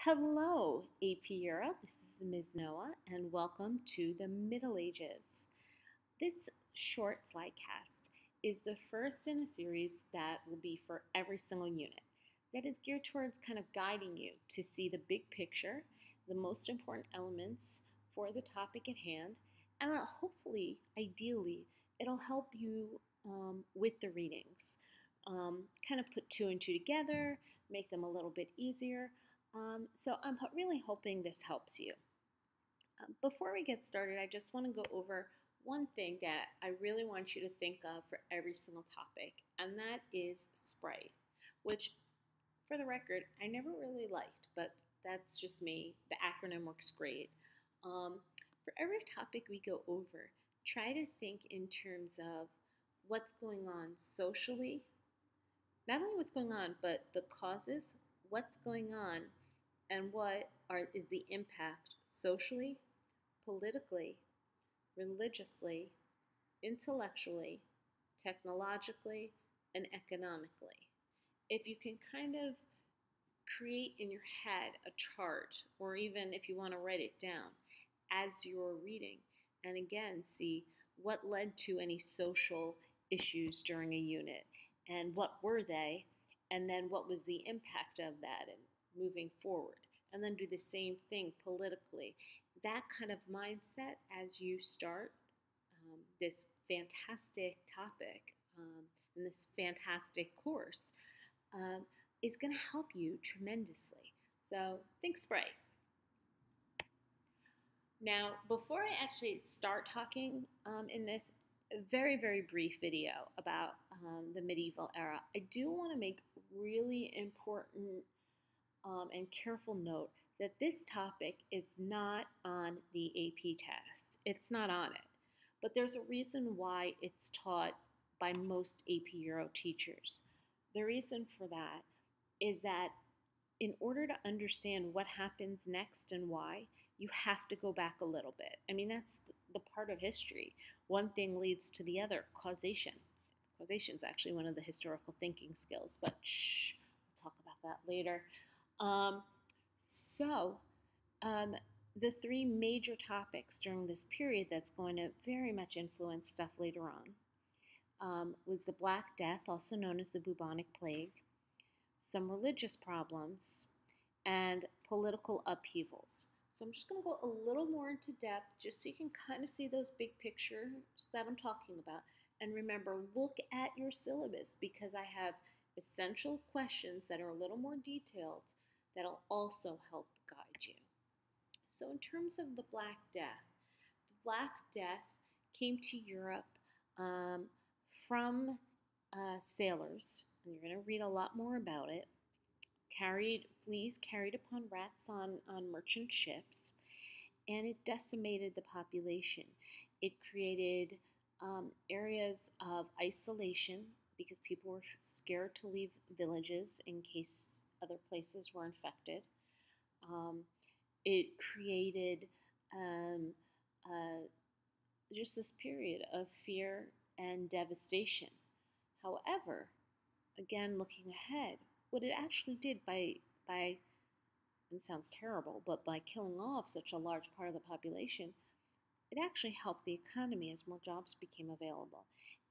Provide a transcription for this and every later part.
Hello, AP Eurp. This is Ms. Noah, and welcome to the Middle Ages. This short slidecast is the first in a series that will be for every single unit. That is geared towards kind of guiding you to see the big picture, the most important elements for the topic at hand, and hopefully, ideally, it'll help you with the readings. Kind of put two and two together, make them a little bit easier. So I'm really hoping this helps you. Before we get started, I just want to go over one thing that I really want you to think of for every single topic, and that is SPRITE, which, for the record, I never really liked, but that's just me. The acronym works great. For every topic we go over, try to think in terms of what's going on socially, not only what's going on, but the causes, what's going on, and is the impact socially, politically, religiously, intellectually, technologically, and economically. If you can kind of create in your head a chart, or even if you want to write it down as you're reading, and again, see what led to any social issues during a unit, and what were they, and then what was the impact of that and moving forward, and then do the same thing politically. That kind of mindset as you start this fantastic topic and this fantastic course is going to help you tremendously. So think SPRITE. Now, before I actually start talking in this very, very brief video about the medieval era, I do want to make really important and careful note that this topic is not on the AP test. It's not on it. But there's a reason why it's taught by most AP Euro teachers. The reason for that is that in order to understand what happens next and why, you have to go back a little bit. I mean, that's the part of history. One thing leads to the other, causation. Causation is actually one of the historical thinking skills, but we'll talk about that later. The three major topics during this period that's going to very much influence stuff later on was the Black Death, also known as the bubonic plague, some religious problems, and political upheavals. So I'm just going to go a little more into depth just so you can kind of see those big pictures that I'm talking about. And remember, look at your syllabus because I have essential questions that are a little more detailed that'll also help guide you. So in terms of the Black Death came to Europe from sailors, and you're going to read a lot more about it. Fleas carried upon rats on merchant ships, and it decimated the population. It created areas of isolation because people were scared to leave villages in case other places were infected. It created just this period of fear and devastation. However, again, looking ahead, what it actually did by it sounds terrible, but by killing off such a large part of the population, it actually helped the economy as more jobs became available.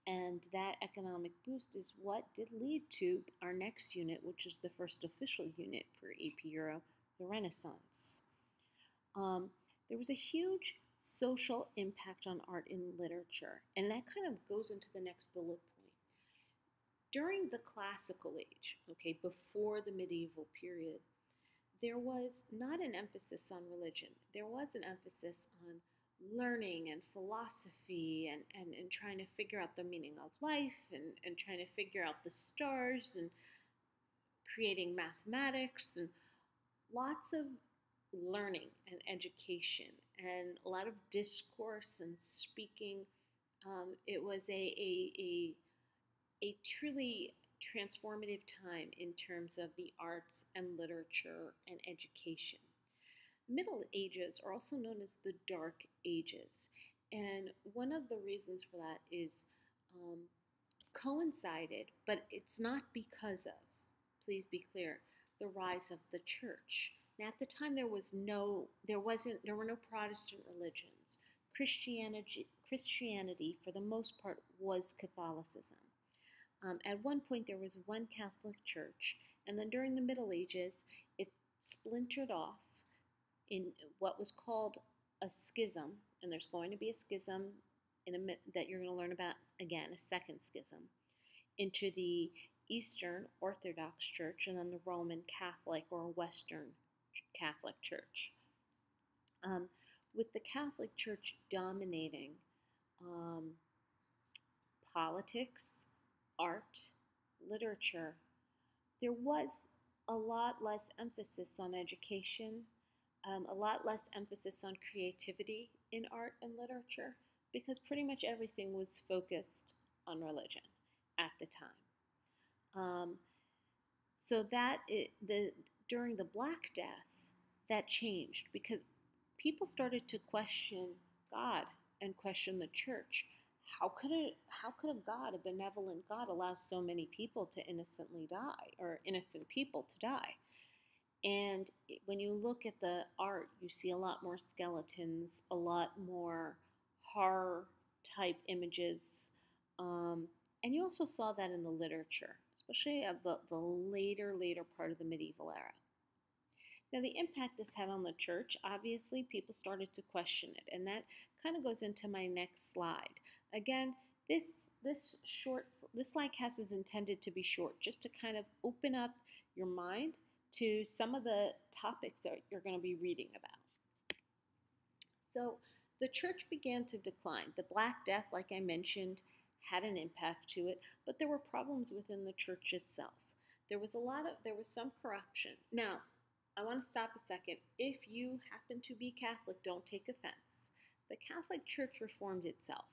And that economic boost is what did lead to our next unit, which is the first official unit for AP Euro, the Renaissance. There was a huge social impact on art and literature, and that kind of goes into the next bullet point. During the classical age, okay, before the medieval period, there was not an emphasis on religion. There was an emphasis on learning and philosophy and trying to figure out the meaning of life and trying to figure out the stars and creating mathematics and lots of learning and education and a lot of discourse and speaking. It was a truly transformative time in terms of the arts and literature and education. Middle Ages are also known as the Dark Ages, and one of the reasons for that is coincided, but it's not because of, please be clear, the rise of the church. Now, at the time, there were no Protestant religions. Christianity, for the most part, was Catholicism. At one point, there was one Catholic church, and then during the Middle Ages, it splintered off in what was called a schism, and there's going to be a schism that you're going to learn about again, a second schism, into the Eastern Orthodox Church and then the Roman Catholic or Western Catholic Church. Um, with the Catholic Church dominating um, politics, art, literature, there was a lot less emphasis on education, a lot less emphasis on creativity in art and literature, because pretty much everything was focused on religion at the time. So during the Black Death, that changed because people started to question God and question the church. How could a God, a benevolent God, allow so many people to innocently die, or innocent people to die? And when you look at the art, you see a lot more skeletons, a lot more horror type images, and you also saw that in the literature, especially of the later part of the medieval era. Now, the impact this had on the church, obviously, people started to question it, and that kind of goes into my next slide. Again, this slide cast is intended to be short, just to kind of open up your mind to some of the topics that you're going to be reading about. So, the church began to decline. The Black Death, like I mentioned, had an impact to it, but there were problems within the church itself. There was some corruption. Now, I want to stop a second. If you happen to be Catholic, don't take offense. The Catholic Church reformed itself.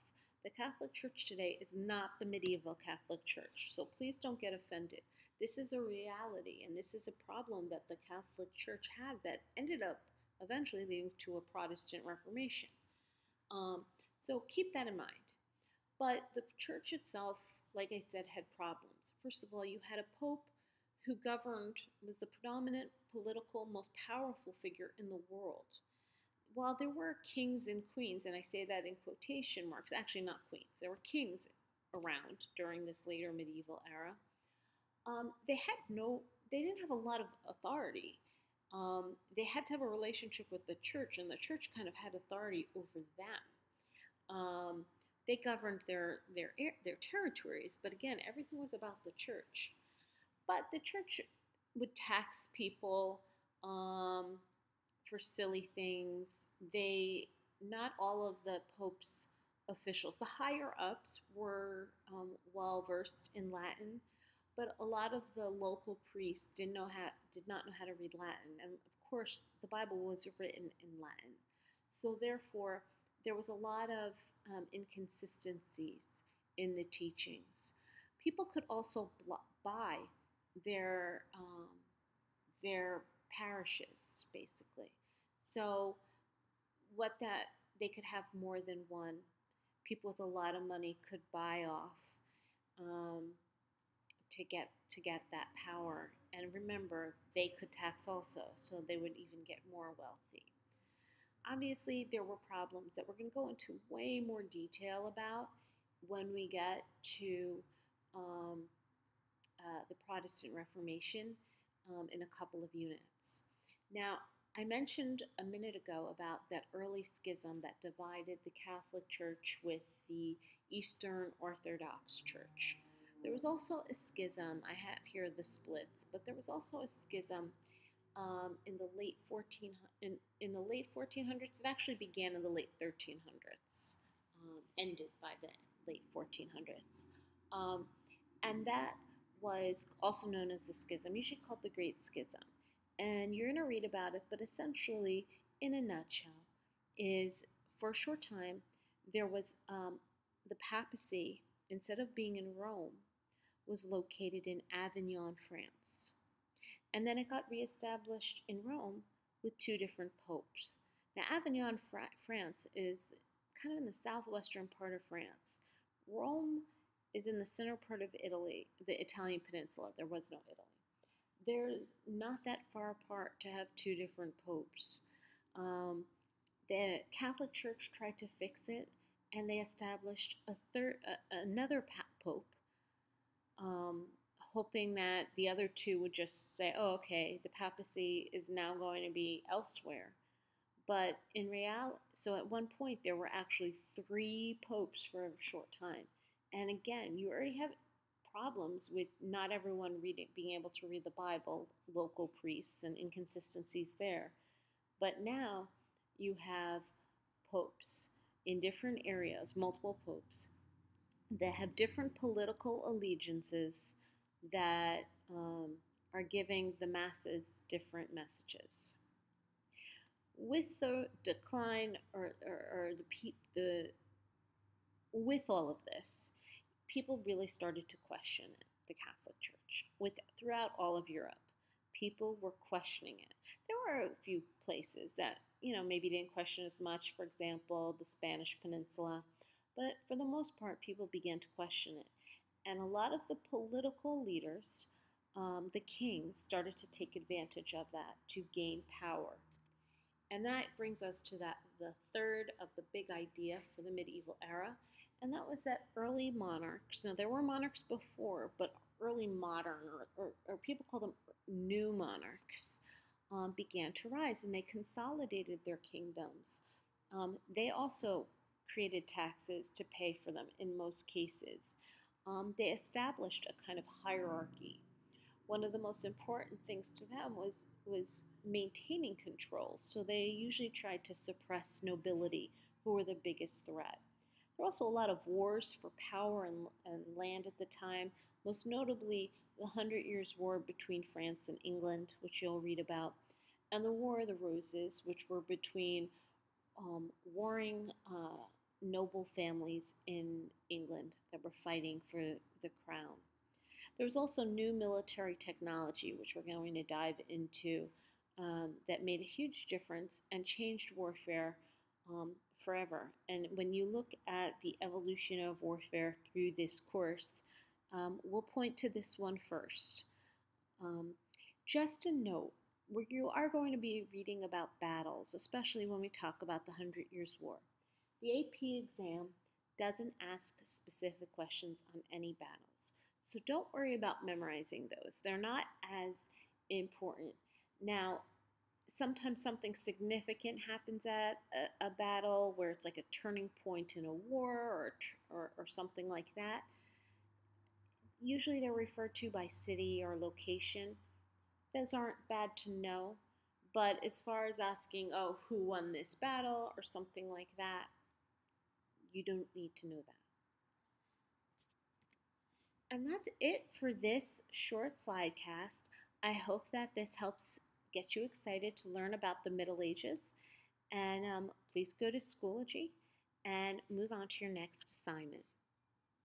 The Catholic Church today is not the medieval Catholic Church, so please don't get offended. This is a reality, and this is a problem that the Catholic Church had that ended up eventually leading to a Protestant Reformation. So keep that in mind. But the church itself, like I said, had problems. First of all, you had a pope who was the predominant political, most powerful figure in the world. While there were kings and queens, and I say that in quotation marks, actually not queens, there were kings around during this later medieval era, they didn't have a lot of authority. They had to have a relationship with the church, and the church kind of had authority over them. They governed their territories, but again, everything was about the church. But the church would tax people for silly things. Not all of the Pope's officials, the higher ups, were well versed in Latin, but a lot of the local priests did not know how to read Latin, and of course, the Bible was written in Latin. So therefore, there was a lot of inconsistencies in the teachings. People could also buy their parishes, basically. So they could have more than one. People with a lot of money could buy off to get that power. And remember, they could tax also, so they would even get more wealthy. Obviously, there were problems that we're going to go into way more detail about when we get to the Protestant Reformation in a couple of units. Now, I mentioned a minute ago about that early schism that divided the Catholic Church with the Eastern Orthodox Church. There was also a schism, I have here the splits, but there was also a schism in the late 1400s. It actually began in the late 1300s, ended by the late 1400s. And that was also known as the schism, usually called the Great Schism. And you're going to read about it, but essentially, in a nutshell, is for a short time, there was the papacy, instead of being in Rome, was located in Avignon, France. And then it got reestablished in Rome with two different popes. Now, Avignon, France is kind of in the southwestern part of France. Rome is in the center part of Italy, the Italian peninsula. There was no Italy. there's not that far apart to have two different popes. Um, the Catholic Church tried to fix it, and they established another pope, um, hoping that the other two would just say, "Oh, okay, the papacy is now going to be elsewhere." But in reality, so at one point there were actually three popes for a short time, and again, you already have problems with not everyone being able to read the Bible, local priests, and inconsistencies there. But now you have popes in different areas, multiple popes, that have different political allegiances that are giving the masses different messages. With the decline or the with all of this, people really started to question it, the Catholic Church. Throughout all of Europe, people were questioning it. There were a few places that maybe didn't question as much. For example, the Spanish Peninsula, but for the most part, people began to question it, and a lot of the political leaders, the kings, started to take advantage of that to gain power. And that brings us to the third of the big idea for the medieval era, and that was that early monarchs. Now there were monarchs before, but early modern, or people call them new monarchs, began to rise, and they consolidated their kingdoms. They also created taxes to pay for them in most cases. They established a kind of hierarchy. One of the most important things to them was maintaining control. So they usually tried to suppress nobility, who were the biggest threat. There were also a lot of wars for power and land at the time, most notably the Hundred Years' War between France and England, which you'll read about, and the War of the Roses, which were between warring noble families in England that were fighting for the crown. There was also new military technology, which we're going to dive into, that made a huge difference and changed warfare forever. And when you look at the evolution of warfare through this course, we'll point to this one first. Um, just a note, where you are going to be reading about battles, especially when we talk about the Hundred Years' War. The AP exam doesn't ask specific questions on any battles. So don't worry about memorizing those. They're not as important. Now, sometimes something significant happens at a battle where it's like a turning point in a war or something like that. Usually they're referred to by city or location. Those aren't bad to know. But as far as asking, oh, who won this battle or something like that, you don't need to know that. And that's it for this short slide cast. I hope that this helps get you excited to learn about the Middle Ages. And please go to Schoology and move on to your next assignment.